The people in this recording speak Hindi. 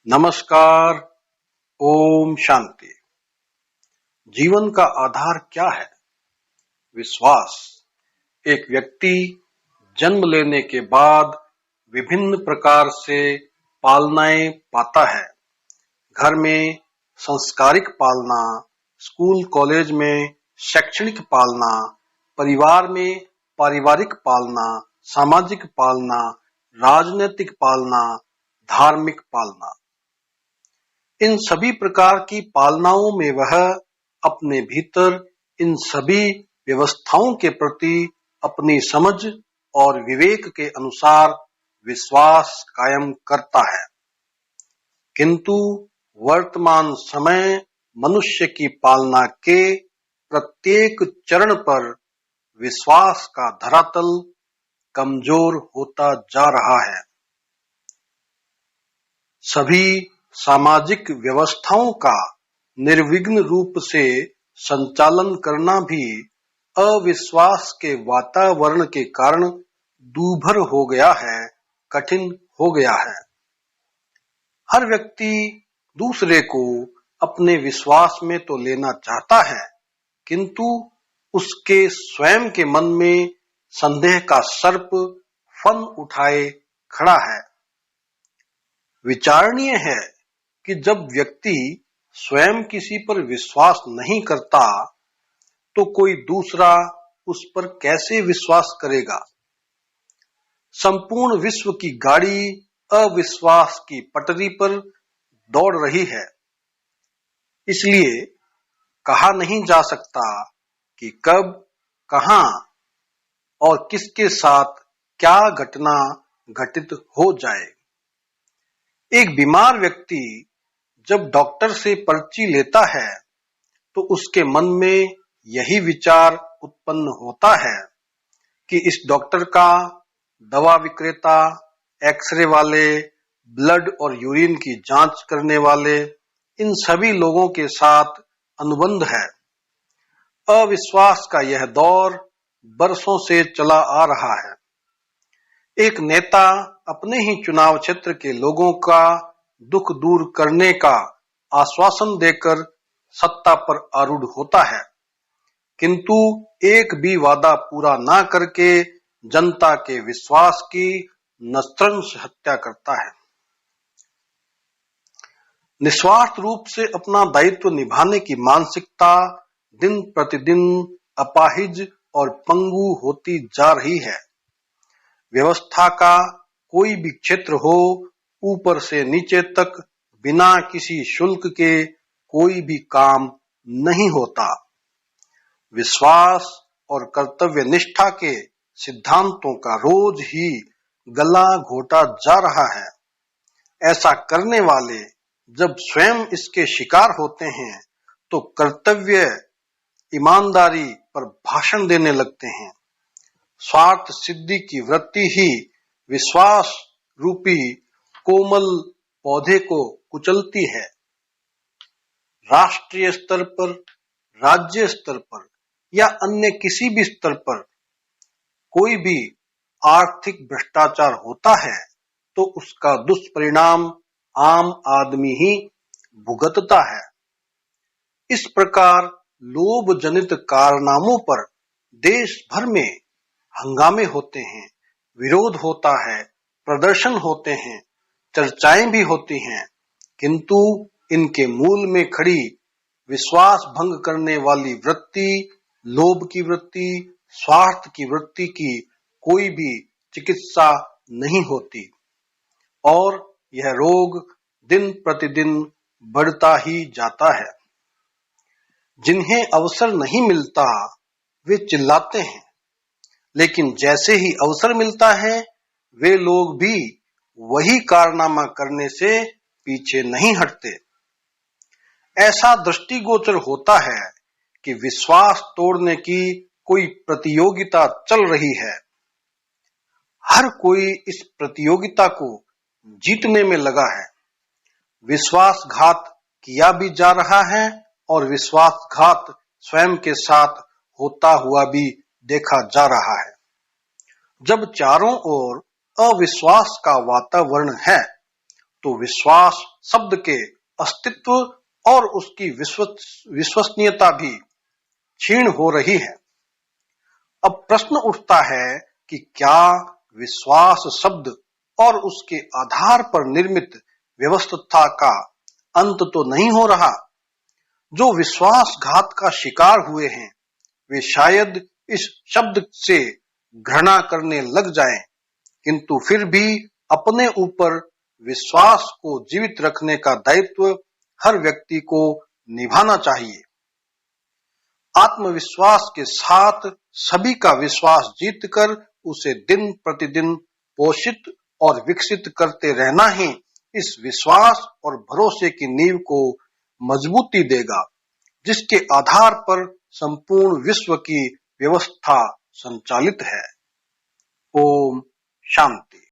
नमस्कार। ओम शांति। जीवन का आधार क्या है? विश्वास। एक व्यक्ति जन्म लेने के बाद विभिन्न प्रकार से पालनाएं पाता है। घर में संस्कारिक पालना, स्कूल कॉलेज में शैक्षणिक पालना, परिवार में पारिवारिक पालना, सामाजिक पालना, राजनीतिक पालना, धार्मिक पालना। इन सभी प्रकार की पालनाओं में वह अपने भीतर इन सभी व्यवस्थाओं के प्रति अपनी समझ और विवेक के अनुसार विश्वास कायम करता है। किंतु वर्तमान समय मनुष्य की पालना के प्रत्येक चरण पर विश्वास का धरातल कमजोर होता जा रहा है। सभी सामाजिक व्यवस्थाओं का निर्विघ्न रूप से संचालन करना भी अविश्वास के वातावरण के कारण दूभर हो गया है, कठिन हो गया है। हर व्यक्ति दूसरे को अपने विश्वास में तो लेना चाहता है, किंतु उसके स्वयं के मन में संदेह का सर्प फन उठाए खड़ा है। विचारणीय है कि जब व्यक्ति स्वयं किसी पर विश्वास नहीं करता तो कोई दूसरा उस पर कैसे विश्वास करेगा। संपूर्ण विश्व की गाड़ी अविश्वास की पटरी पर दौड़ रही है। इसलिए कहा नहीं जा सकता कि कब, कहां और किसके साथ क्या घटना घटित हो जाए। एक बीमार व्यक्ति जब डॉक्टर से पर्ची लेता है तो उसके मन में यही विचार उत्पन्न होता है कि इस डॉक्टर का दवा विक्रेता, एक्सरे वाले, ब्लड और यूरिन की जांच करने वाले, इन सभी लोगों के साथ अनुबंध है। अविश्वास का यह दौर बरसों से चला आ रहा है। एक नेता अपने ही चुनाव क्षेत्र के लोगों का दुख दूर करने का आश्वासन देकर सत्ता पर आरूढ़ होता है, किंतु एक भी वादा पूरा ना करके जनता के विश्वास की नृशंस हत्या करता है। निस्वार्थ रूप से अपना दायित्व निभाने की मानसिकता दिन प्रतिदिन अपाहिज और पंगु होती जा रही है। व्यवस्था का कोई भी क्षेत्र हो, ऊपर से नीचे तक बिना किसी शुल्क के कोई भी काम नहीं होता। विश्वास और कर्तव्य निष्ठा के सिद्धांतों का रोज ही गला घोटा जा रहा है। ऐसा करने वाले जब स्वयं इसके शिकार होते हैं तो कर्तव्य, ईमानदारी पर भाषण देने लगते हैं। स्वार्थ सिद्धि की वृत्ति ही विश्वास रूपी कोमल पौधे को कुचलती है। राष्ट्रीय स्तर पर, राज्य स्तर पर या अन्य किसी भी स्तर पर कोई भी आर्थिक भ्रष्टाचार होता है तो उसका दुष्परिणाम आम आदमी ही भुगतता है। इस प्रकार लोभ जनित कारनामों पर देश भर में हंगामे होते हैं, विरोध होता है, प्रदर्शन होते हैं, चर्चाएं भी होती हैं, किंतु इनके मूल में खड़ी विश्वास भंग करने वाली वृत्ति, लोभ की वृत्ति, स्वार्थ की वृत्ति की कोई भी चिकित्सा नहीं होती और यह रोग दिन प्रतिदिन बढ़ता ही जाता है। जिन्हें अवसर नहीं मिलता वे चिल्लाते हैं, लेकिन जैसे ही अवसर मिलता है वे लोग भी वही कारनामा करने से पीछे नहीं हटते। ऐसा दृष्टिगोचर होता है कि विश्वास तोड़ने की कोई प्रतियोगिता चल रही है। हर कोई इस प्रतियोगिता को जीतने में लगा है। विश्वासघात किया भी जा रहा है और विश्वासघात स्वयं के साथ होता हुआ भी देखा जा रहा है। जब चारों ओर अविश्वास का वातावरण है तो विश्वास शब्द के अस्तित्व और उसकी विश्वसनीयता भी क्षीण हो रही है। अब प्रश्न उठता है कि क्या विश्वास शब्द और उसके आधार पर निर्मित व्यवस्था का अंत तो नहीं हो रहा? जो विश्वासघात का शिकार हुए हैं वे शायद इस शब्द से घृणा करने लग जाएं, किंतु फिर भी अपने ऊपर विश्वास को जीवित रखने का दायित्व हर व्यक्ति को निभाना चाहिए। आत्मविश्वास के साथ सभी का विश्वास जीतकर उसे दिन प्रतिदिन पोषित और विकसित करते रहना ही इस विश्वास और भरोसे की नींव को मजबूती देगा, जिसके आधार पर संपूर्ण विश्व की व्यवस्था संचालित है। ओम शांति।